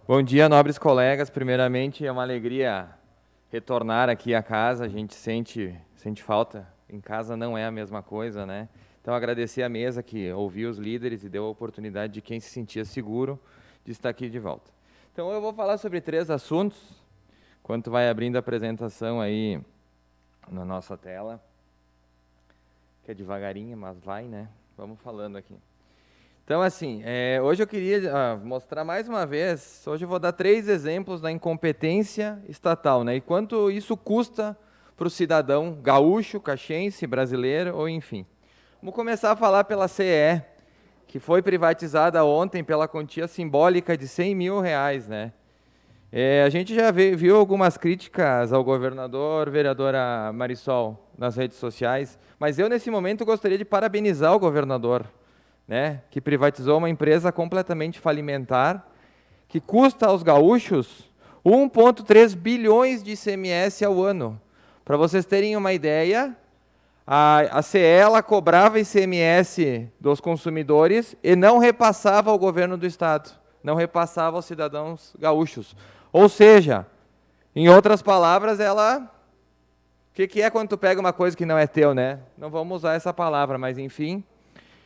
Bom dia, nobres colegas. Primeiramente, é uma alegria retornar aqui a casa. A gente sente falta. Em casa não é a mesma coisa, né? Então, agradecer a mesa que ouviu os líderes e deu a oportunidade de quem se sentia seguro de estar aqui de volta. Então, eu vou falar sobre 3 assuntos, enquanto vai abrindo a apresentação aí na nossa tela, que é devagarinho, mas vai, né? Vamos falando aqui. Então, assim, hoje eu queria mostrar mais uma vez, hoje eu vou dar 3 exemplos da incompetência estatal, né? E quanto isso custa para o cidadão gaúcho, caxense, brasileiro, ou enfim. Vamos começar a falar pela CE, que foi privatizada ontem pela quantia simbólica de 100 mil reais, né? A gente já viu algumas críticas ao governador, vereadora Marisol, nas redes sociais, mas eu, nesse momento, gostaria de parabenizar o governador, né, que privatizou uma empresa completamente falimentar, que custa aos gaúchos 1,3 bilhões de ICMS ao ano. Para vocês terem uma ideia, a CE ela cobrava ICMS dos consumidores e não repassava ao governo do estado, não repassava aos cidadãos gaúchos. Ou seja, em outras palavras, ela... O que é quando tu pega uma coisa que não é teu, né? Não vamos usar essa palavra, mas enfim.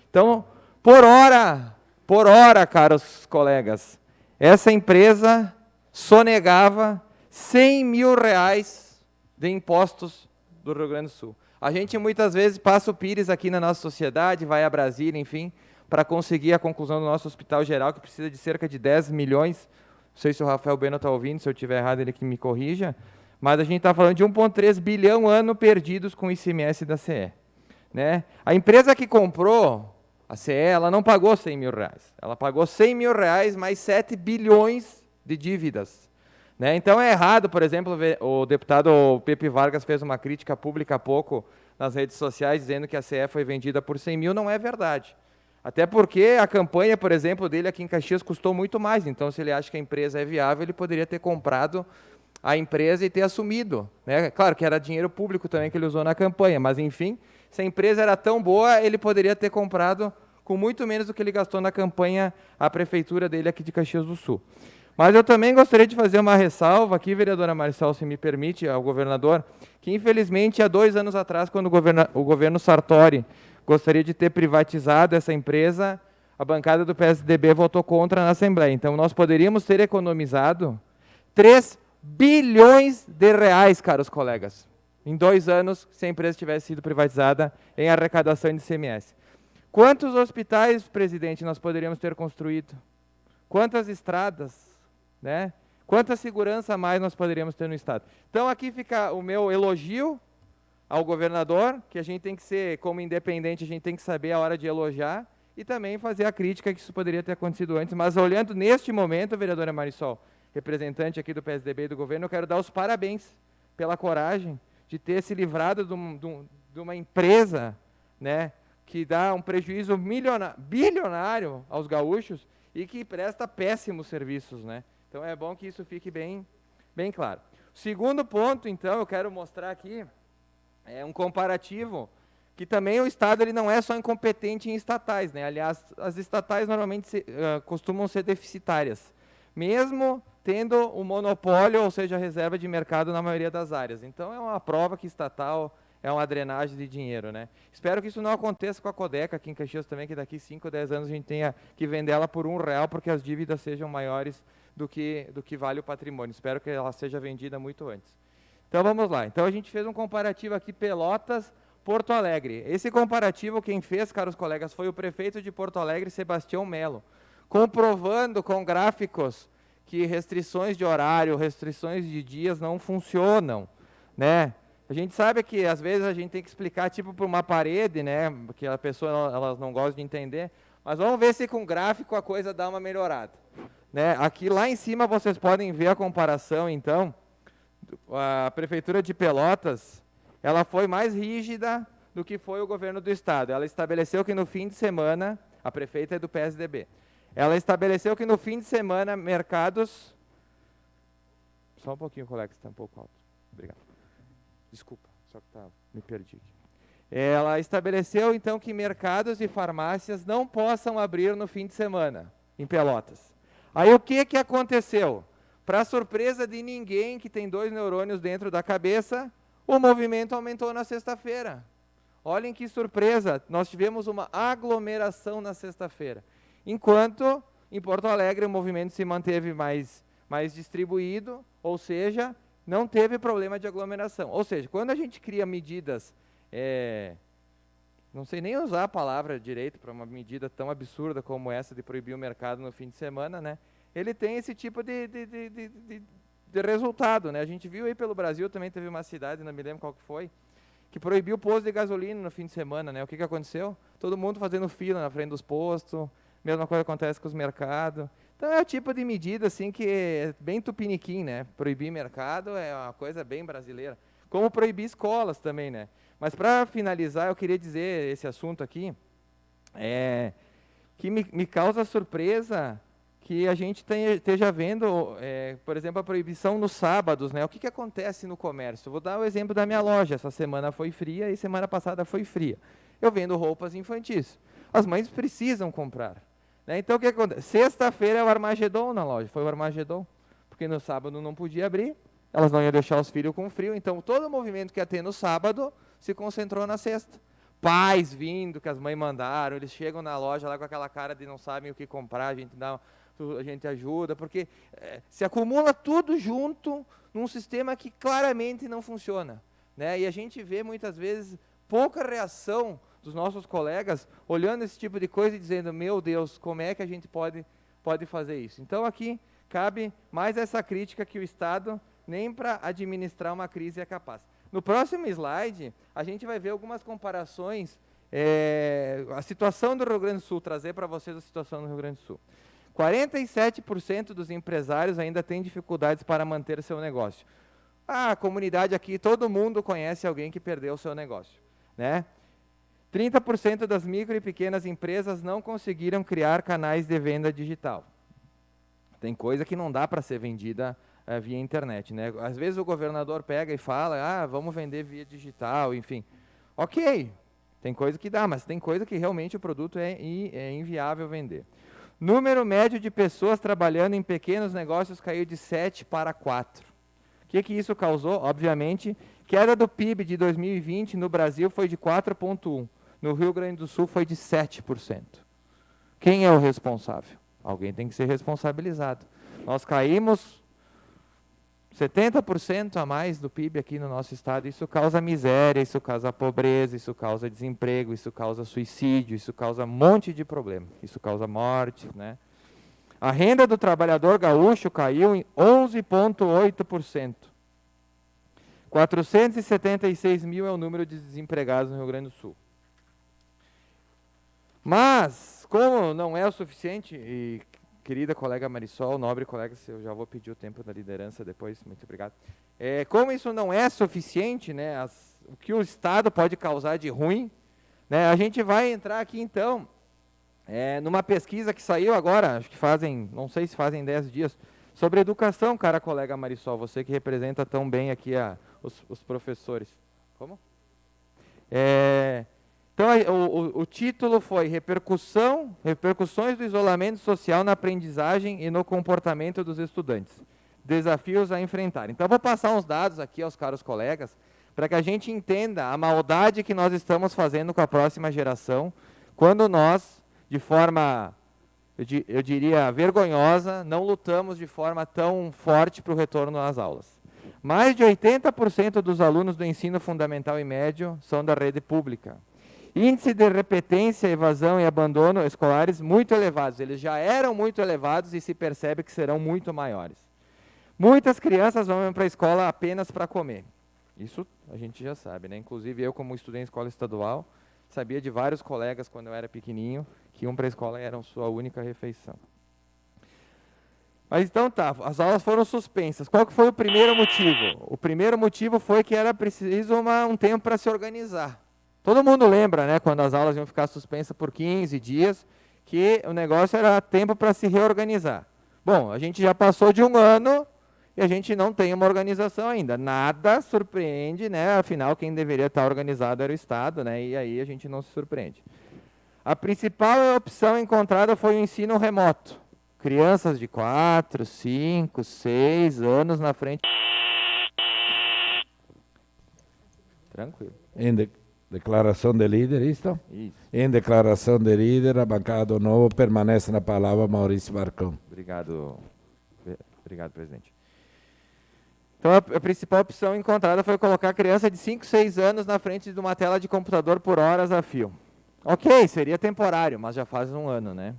Então, por hora, caros colegas, essa empresa sonegava 100 mil reais de impostos do Rio Grande do Sul. A gente muitas vezes passa o pires aqui na nossa sociedade, vai a Brasília, enfim, para conseguir a conclusão do nosso hospital geral, que precisa de cerca de 10 milhões. Não sei se o Rafael Bueno está ouvindo, se eu estiver errado ele que me corrija, mas a gente está falando de 1,3 bilhão ano perdidos com o ICMS da CE. Né? A empresa que comprou a CE, ela não pagou 100 mil reais. Ela pagou 100 mil reais mais 7 bilhões de dívidas. Né? Então é errado, por exemplo, o deputado Pepe Vargas fez uma crítica pública há pouco nas redes sociais, dizendo que a CE foi vendida por 100 mil, não é verdade. Até porque a campanha, por exemplo, dele aqui em Caxias custou muito mais. Então, se ele acha que a empresa é viável, ele poderia ter comprado a empresa e ter assumido. Né? Claro que era dinheiro público também que ele usou na campanha, mas enfim, se a empresa era tão boa, ele poderia ter comprado com muito menos do que ele gastou na campanha a prefeitura dele aqui de Caxias do Sul. Mas eu também gostaria de fazer uma ressalva aqui, vereadora Marisol, se me permite, ao governador, que infelizmente há 2 anos atrás, quando o governo Sartori gostaria de ter privatizado essa empresa, a bancada do PSDB votou contra na Assembleia. Então nós poderíamos ter economizado 3 bilhões de reais, caros colegas, em 2 anos, se a empresa tivesse sido privatizada em arrecadação de ICMS. Quantos hospitais, presidente, nós poderíamos ter construído? Quantas estradas? Né? Quanta segurança a mais nós poderíamos ter no estado? Então aqui fica o meu elogio ao governador, que a gente tem que ser, como independente, a gente tem que saber a hora de elogiar e também fazer a crítica que isso poderia ter acontecido antes. Mas olhando neste momento, vereadora Marisol, representante aqui do PSDB e do governo, eu quero dar os parabéns pela coragem de ter se livrado de uma empresa, né, que dá um prejuízo bilionário aos gaúchos e que presta péssimos serviços. Né? Então é bom que isso fique bem claro. O segundo ponto, então, eu quero mostrar aqui, é um comparativo, que também o Estado ele não é só incompetente em estatais. Né? Aliás, as estatais normalmente costumam ser deficitárias, mesmo tendo o monopólio, ou seja, a reserva de mercado na maioria das áreas. Então, é uma prova que estatal é uma drenagem de dinheiro. Né? Espero que isso não aconteça com a Codeca aqui em Caxias também, que daqui 5 ou 10 anos a gente tenha que vender ela por R$1, porque as dívidas sejam maiores do que vale o patrimônio. Espero que ela seja vendida muito antes. Então, vamos lá. Então, a gente fez um comparativo aqui, Pelotas, Porto Alegre. Esse comparativo, quem fez, caros colegas, foi o prefeito de Porto Alegre, Sebastião Melo, comprovando com gráficos que restrições de horário, restrições de dias não funcionam, né? A gente sabe que, às vezes, a gente tem que explicar, tipo, por uma parede, né? Porque a pessoa, elas não gosta de entender. Mas vamos ver se com gráfico a coisa dá uma melhorada. Né? Aqui, lá em cima, vocês podem ver a comparação, então. A Prefeitura de Pelotas, ela foi mais rígida do que foi o governo do Estado. Ela estabeleceu que no fim de semana, a prefeita é do PSDB, ela estabeleceu que no fim de semana, mercados... Só um pouquinho, colega, está um pouco alto. Obrigado. Desculpa, só que me perdi aqui. Ela estabeleceu, então, que mercados e farmácias não possam abrir no fim de semana, em Pelotas. Aí o que aconteceu? Para surpresa de ninguém que tem 2 neurônios dentro da cabeça, o movimento aumentou na sexta-feira. Olhem que surpresa, nós tivemos uma aglomeração na sexta-feira. Enquanto em Porto Alegre o movimento se manteve mais distribuído, ou seja, não teve problema de aglomeração. Ou seja, quando a gente cria medidas, não sei nem usar a palavra direito para uma medida tão absurda como essa de proibir o mercado no fim de semana, né? Ele tem esse tipo de resultado, né? A gente viu aí pelo Brasil, também teve uma cidade, não me lembro qual que foi, que proibiu o posto de gasolina no fim de semana, né? O que aconteceu? Todo mundo fazendo fila na frente dos postos, mesma coisa acontece com os mercados. Então é o tipo de medida assim que é bem tupiniquim, né? Proibir mercado é uma coisa bem brasileira. Como proibir escolas também, né? Mas para finalizar, eu queria dizer esse assunto aqui, que me causa surpresa que a gente esteja vendo, por exemplo, a proibição nos sábados, né? O que acontece no comércio? Vou dar o exemplo da minha loja. Essa semana foi fria e semana passada foi fria. Eu vendo roupas infantis. As mães precisam comprar, né? Então, o que acontece? Sexta-feira é o Armagedon na loja. Foi o Armagedon, porque no sábado não podia abrir, elas não iam deixar os filhos com frio. Então, todo o movimento que ia ter no sábado se concentrou na sexta. Pais vindo, que as mães mandaram, eles chegam na loja lá com aquela cara de não sabem o que comprar, a gente ajuda, porque se acumula tudo junto num sistema que claramente não funciona, né? E a gente vê muitas vezes pouca reação dos nossos colegas olhando esse tipo de coisa e dizendo, meu Deus, como é que a gente pode fazer isso? Então aqui cabe mais essa crítica que o Estado nem para administrar uma crise é capaz. No próximo slide, a gente vai ver algumas comparações, a situação do Rio Grande do Sul, trazer para vocês a situação do Rio Grande do Sul. 47% dos empresários ainda têm dificuldades para manter seu negócio. A comunidade aqui, todo mundo conhece alguém que perdeu o seu negócio, né? 30% das micro e pequenas empresas não conseguiram criar canais de venda digital. Tem coisa que não dá para ser vendida via internet, né? Às vezes o governador pega e fala, vamos vender via digital, enfim. Ok, tem coisa que dá, mas tem coisa que realmente o produto é inviável vender. Número médio de pessoas trabalhando em pequenos negócios caiu de 7 para 4. O que isso causou? Obviamente, queda do PIB de 2020 no Brasil foi de 4,1%. No Rio Grande do Sul foi de 7%. Quem é o responsável? Alguém tem que ser responsabilizado. Nós caímos 70% a mais do PIB aqui no nosso estado. Isso causa miséria, isso causa pobreza, isso causa desemprego, isso causa suicídio, isso causa um monte de problema. Isso causa morte, né? A renda do trabalhador gaúcho caiu em 11,8%. 476 mil é o número de desempregados no Rio Grande do Sul. Mas, como não é o suficiente, e querida colega Marisol, nobre colega, eu já vou pedir o tempo da liderança depois, muito obrigado. Como isso não é suficiente, né, o que o Estado pode causar de ruim, né, a gente vai entrar aqui então, numa pesquisa que saiu agora, acho que não sei se fazem 10 dias, sobre educação, cara colega Marisol, você que representa tão bem aqui os professores. Como? Então, o título foi Repercussões do isolamento social na aprendizagem e no comportamento dos estudantes. Desafios a enfrentar. Então, vou passar uns dados aqui aos caros colegas, para que a gente entenda a maldade que nós estamos fazendo com a próxima geração, quando nós, de forma, eu diria, vergonhosa, não lutamos de forma tão forte para o retorno às aulas. Mais de 80% dos alunos do ensino fundamental e médio são da rede pública. Índice de repetência, evasão e abandono escolares muito elevados. Eles já eram muito elevados e se percebe que serão muito maiores. Muitas crianças vão para a escola apenas para comer. Isso a gente já sabe, né? Inclusive eu, como estudei em escola estadual, sabia de vários colegas quando eu era pequenininho que iam para a escola e eram sua única refeição. Mas então tá, as aulas foram suspensas. Qual que foi o primeiro motivo? O primeiro motivo foi que era preciso um tempo para se organizar. Todo mundo lembra, né, quando as aulas iam ficar suspensas por 15 dias, que o negócio era tempo para se reorganizar. Bom, a gente já passou de um ano e a gente não tem uma organização ainda. Nada surpreende, né? Afinal, quem deveria estar organizado era o Estado, né? E aí a gente não se surpreende. A principal opção encontrada foi o ensino remoto. Crianças de 4, 5, 6 anos na frente. Tranquilo. Declaração de líder, isto? Isso. Em declaração de líder, a bancada do Novo permanece na palavra Maurício Marcão. Obrigado, presidente. Então, a principal opção encontrada foi colocar a criança de 5, 6 anos na frente de uma tela de computador por horas a fio. Ok, seria temporário, mas já faz um ano, né?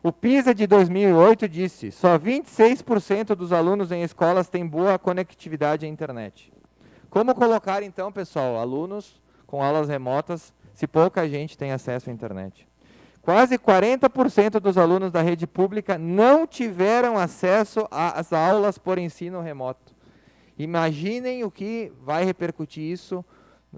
O PISA de 2008 disse, só 26% dos alunos em escolas têm boa conectividade à internet. Como colocar, então, pessoal, alunos com aulas remotas, se pouca gente tem acesso à internet? Quase 40% dos alunos da rede pública não tiveram acesso às aulas por ensino remoto. Imaginem o que vai repercutir isso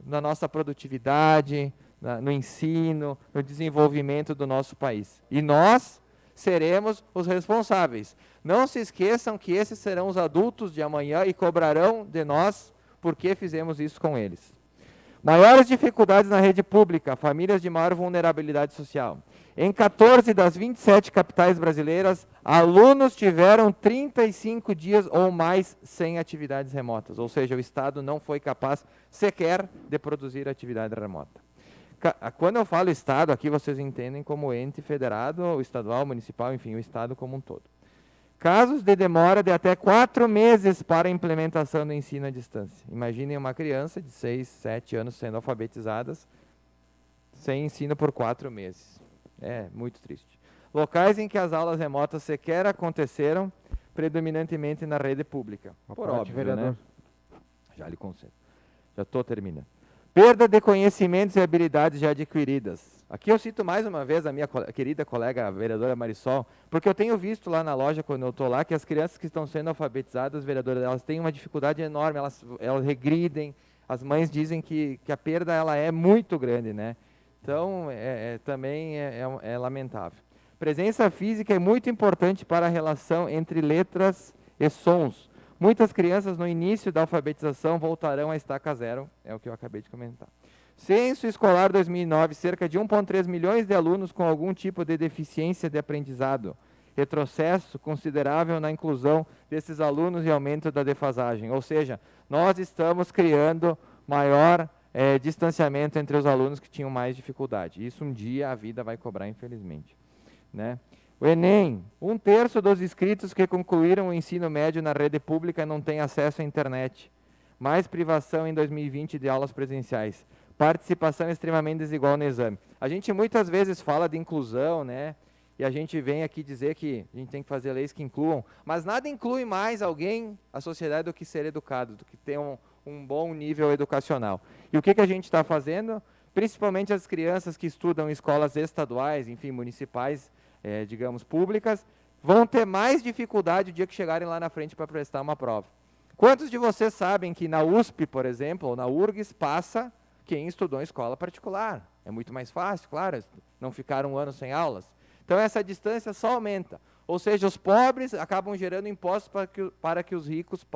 na nossa produtividade, no ensino, no desenvolvimento do nosso país. E nós seremos os responsáveis. Não se esqueçam que esses serão os adultos de amanhã e cobrarão de nós porque fizemos isso com eles. Maiores dificuldades na rede pública, famílias de maior vulnerabilidade social. Em 14 das 27 capitais brasileiras, alunos tiveram 35 dias ou mais sem atividades remotas, ou seja, o Estado não foi capaz sequer de produzir atividade remota. Quando eu falo Estado, aqui vocês entendem como ente federado, estadual, municipal, enfim, o Estado como um todo. Casos de demora de até 4 meses para a implementação do ensino à distância. Imaginem uma criança de 6, 7 anos sendo alfabetizadas sem ensino por 4 meses. É muito triste. Locais em que as aulas remotas sequer aconteceram, predominantemente na rede pública. Por óbvio, vereador. Né? Já lhe concedo. Já estou terminando. Perda de conhecimentos e habilidades já adquiridas. Aqui eu cito mais uma vez a minha querida colega a vereadora Marisol, porque eu tenho visto lá na loja, quando eu estou lá, que as crianças que estão sendo alfabetizadas, vereadora, elas têm uma dificuldade enorme, elas regridem, as mães dizem que a perda ela é muito grande, né? Então, também é lamentável. Presença física é muito importante para a relação entre letras e sons. Muitas crianças no início da alfabetização voltarão à estaca zero, é o que eu acabei de comentar. Censo escolar 2009, cerca de 1,3 milhões de alunos com algum tipo de deficiência de aprendizado. Retrocesso considerável na inclusão desses alunos e aumento da defasagem. Ou seja, nós estamos criando maior distanciamento entre os alunos que tinham mais dificuldade. Isso um dia a vida vai cobrar, infelizmente. Né? O Enem, 1/3 dos inscritos que concluíram o ensino médio na rede pública não tem acesso à internet. Mais privação em 2020 de aulas presenciais. Participação extremamente desigual no exame. A gente muitas vezes fala de inclusão, né? E a gente vem aqui dizer que a gente tem que fazer leis que incluam, mas nada inclui mais alguém, a sociedade, do que ser educado, do que ter um bom nível educacional. E o que a gente está fazendo? Principalmente as crianças que estudam em escolas estaduais, enfim, municipais, digamos, públicas, vão ter mais dificuldade o dia que chegarem lá na frente para prestar uma prova. Quantos de vocês sabem que na USP, por exemplo, ou na URGS, passa quem estudou em escola particular? É muito mais fácil, claro, não ficaram um ano sem aulas. Então, essa distância só aumenta. Ou seja, os pobres acabam gerando impostos para que os ricos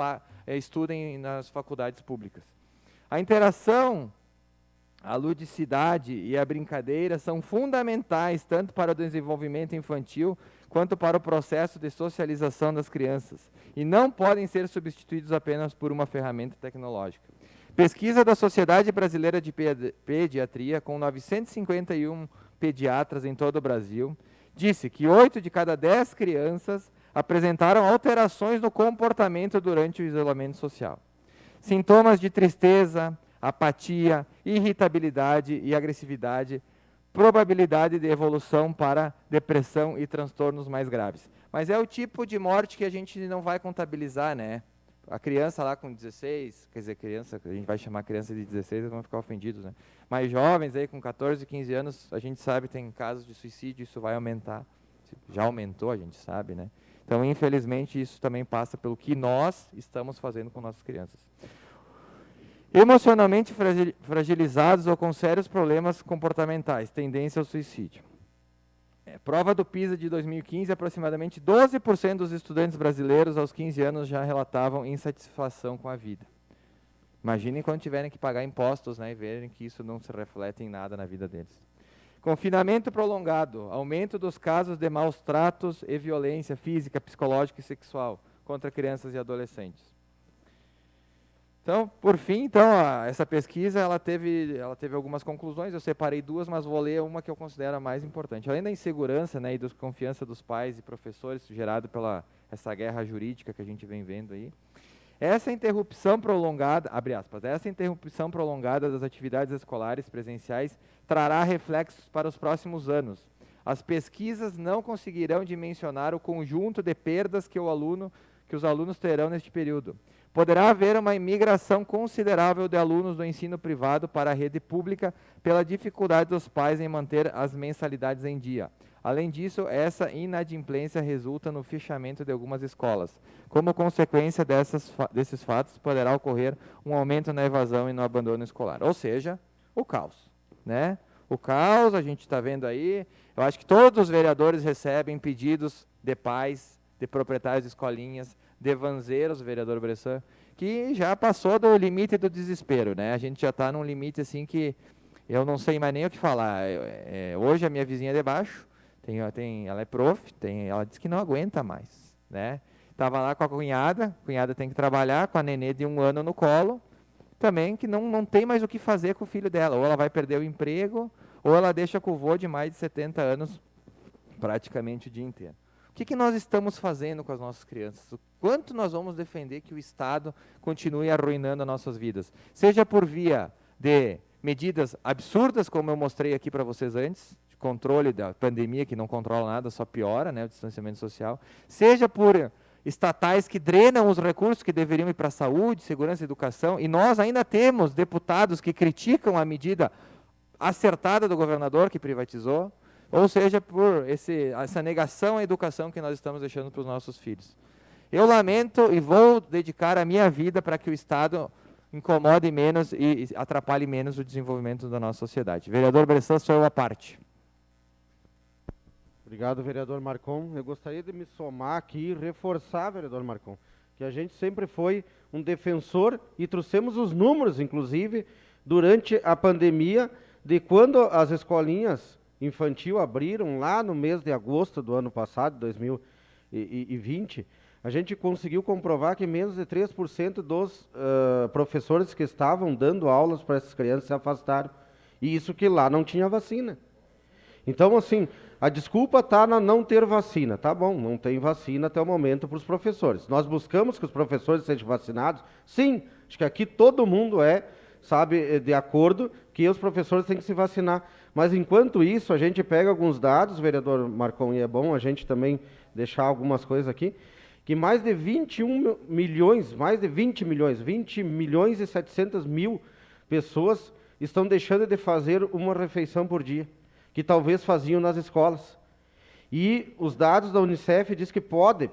estudem nas faculdades públicas. A interação, a ludicidade e a brincadeira são fundamentais tanto para o desenvolvimento infantil quanto para o processo de socialização das crianças e não podem ser substituídos apenas por uma ferramenta tecnológica. Pesquisa da Sociedade Brasileira de Pediatria, com 951 pediatras em todo o Brasil, disse que 8 de cada 10 crianças apresentaram alterações no comportamento durante o isolamento social. Sintomas de tristeza, apatia, irritabilidade e agressividade, probabilidade de evolução para depressão e transtornos mais graves. Mas é o tipo de morte que a gente não vai contabilizar, né? A criança lá com 16, quer dizer, criança, a gente vai chamar criança de 16, eles vão ficar ofendidos, né? Mas jovens aí com 14, 15 anos, a gente sabe que tem casos de suicídio, isso vai aumentar. Já aumentou, a gente sabe, né? Então, infelizmente, isso também passa pelo que nós estamos fazendo com nossas crianças. Emocionalmente fragilizados ou com sérios problemas comportamentais, tendência ao suicídio. Prova do PISA de 2015, aproximadamente 12% dos estudantes brasileiros aos 15 anos já relatavam insatisfação com a vida. Imaginem quando tiverem que pagar impostos, né, e verem que isso não se reflete em nada na vida deles. Confinamento prolongado, aumento dos casos de maus tratos e violência física, psicológica e sexual contra crianças e adolescentes. Então, por fim, essa pesquisa ela teve algumas conclusões, eu separei duas, mas vou ler uma que eu considero a mais importante. Além da insegurança, né, e da desconfiança dos pais e professores gerado pela essa guerra jurídica que a gente vem vendo aí, essa interrupção prolongada, abre aspas, essa interrupção prolongada das atividades escolares presenciais trará reflexos para os próximos anos. As pesquisas não conseguirão dimensionar o conjunto de perdas que os alunos terão neste período. Poderá haver uma imigração considerável de alunos do ensino privado para a rede pública pela dificuldade dos pais em manter as mensalidades em dia. Além disso, essa inadimplência resulta no fechamento de algumas escolas. Como consequência desses fatos, poderá ocorrer um aumento na evasão e no abandono escolar. Ou seja, o caos, né? O caos, a gente está vendo aí, eu acho que todos os vereadores recebem pedidos de pais, de proprietários de escolinhas, de vanzeiros, vereador Bressan, que já passou do limite do desespero, né? A gente já está num limite assim que eu não sei mais nem o que falar. Hoje a minha vizinha de baixo, ela é prof, ela disse que não aguenta mais, né? Estava lá com a cunhada tem que trabalhar com a nenê de 1 ano no colo, também que não tem mais o que fazer com o filho dela, ou ela vai perder o emprego, ou ela deixa com o vô de mais de 70 anos praticamente o dia inteiro. O que nós estamos fazendo com as nossas crianças? O quanto nós vamos defender que o Estado continue arruinando as nossas vidas? Seja por via de medidas absurdas, como eu mostrei aqui para vocês antes, de controle da pandemia, que não controla nada, só piora, né, o distanciamento social. Seja por estatais que drenam os recursos que deveriam ir para a saúde, segurança e educação, e nós ainda temos deputados que criticam a medida acertada do governador que privatizou, ou seja, por essa negação à educação que nós estamos deixando para os nossos filhos. Eu lamento e vou dedicar a minha vida para que o Estado incomode menos e atrapalhe menos o desenvolvimento da nossa sociedade. Vereador Bressan, sou eu à parte. Obrigado, vereador Marcon. Eu gostaria de me somar aqui e reforçar, vereador Marcon, que a gente sempre foi um defensor e trouxemos os números, inclusive, durante a pandemia, de quando as escolinhas infantil abriram lá no mês de agosto do ano passado, 2020, a gente conseguiu comprovar que menos de 3% dos professores que estavam dando aulas para essas crianças se afastaram. E isso que lá não tinha vacina. Então, assim, a desculpa está na não ter vacina. Tá bom, não tem vacina até o momento para os professores. Nós buscamos que os professores sejam vacinados? Sim, acho que aqui todo mundo sabe, de acordo que os professores têm que se vacinar. Mas, enquanto isso, a gente pega alguns dados, vereador Marcon, e é bom a gente também deixar algumas coisas aqui, que mais de 20 milhões e 700 mil pessoas estão deixando de fazer uma refeição por dia, que talvez faziam nas escolas. E os dados da Unicef diz que pode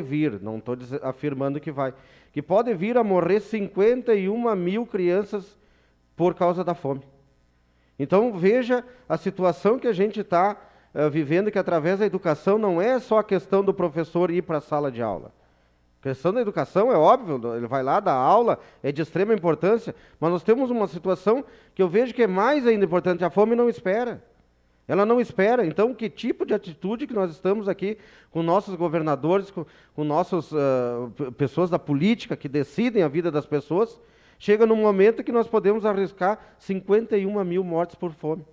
vir, não estou afirmando que vai, que pode vir a morrer 51 mil crianças por causa da fome. Então, veja a situação que a gente está vivendo, que através da educação não é só a questão do professor ir para a sala de aula. A questão da educação é óbvio, ele vai lá dar aula, é de extrema importância, mas nós temos uma situação que eu vejo que é mais ainda importante, a fome não espera. Ela não espera. Então, que tipo de atitude que nós estamos aqui com nossos governadores, com nossas pessoas da política que decidem a vida das pessoas, chega num momento que nós podemos arriscar 51 mil mortes por fome.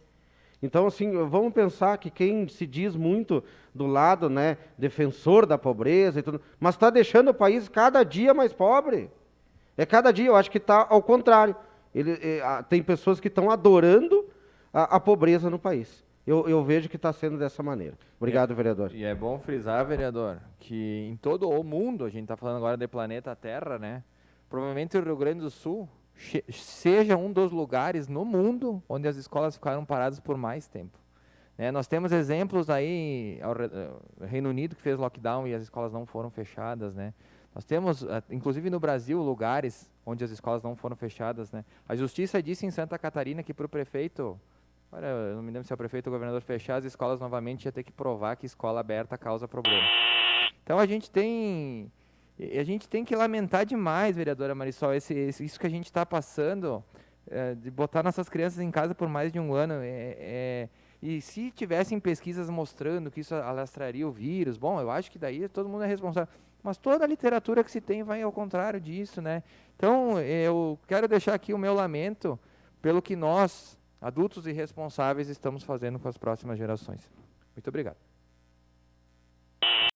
Então, assim, vamos pensar que quem se diz muito do lado, né, defensor da pobreza e tudo, mas está deixando o país cada dia mais pobre. Cada dia, eu acho que está ao contrário. Tem pessoas que estão adorando a pobreza no país. Eu vejo que está sendo dessa maneira. Obrigado, vereador. E é bom frisar, vereador, que em todo o mundo, a gente está falando agora de planeta Terra, né? Provavelmente o Rio Grande do Sul seja um dos lugares no mundo onde as escolas ficaram paradas por mais tempo. Nós temos exemplos aí, o Reino Unido que fez lockdown e as escolas não foram fechadas, né? Nós temos, inclusive no Brasil, lugares onde as escolas não foram fechadas, né? A Justiça disse em Santa Catarina que para o prefeito, eu não me lembro se é o prefeito ou o governador fechar as escolas novamente, ia ter que provar que escola aberta causa problema. Então a gente tem que lamentar demais, vereadora Marisol, isso que a gente está passando, de botar nossas crianças em casa por mais de 1 ano. E se tivessem pesquisas mostrando que isso alastraria o vírus, bom, eu acho que daí todo mundo é responsável. Mas toda a literatura que se tem vai ao contrário disso, né? Então, eu quero deixar aqui o meu lamento pelo que nós, adultos irresponsáveis, estamos fazendo com as próximas gerações. Muito obrigado.